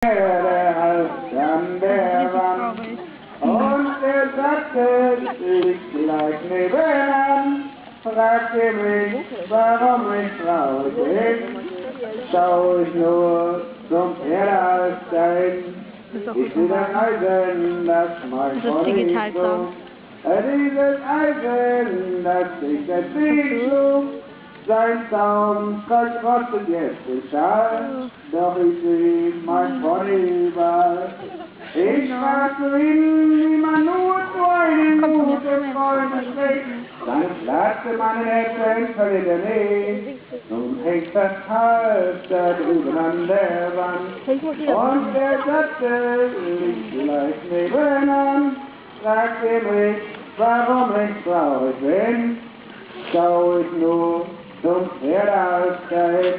Als an der Wand und der Sattel liegt gleich nebenan, fragte mich, warum ich traurig bin. Schau ich nur zum Pferdealstein, ich will das Eisen, das mein Freund so. Dieses Eisen, das ich deswegen schlug, sein Zaum kostet jetzt den Schal, doch ich sehe mein Pony überall. Ich frag zu ihm, wie man nur zu einem guten Freund spricht. Dann platzte meine Herzen völlig daneben. Nun hängt das Halfter drüben an der Wand. Und der Sattel liegt gleich nebenan. Fragt ihr mich, warum ich traurig bin? Schau ich nur zum Pferdealstein.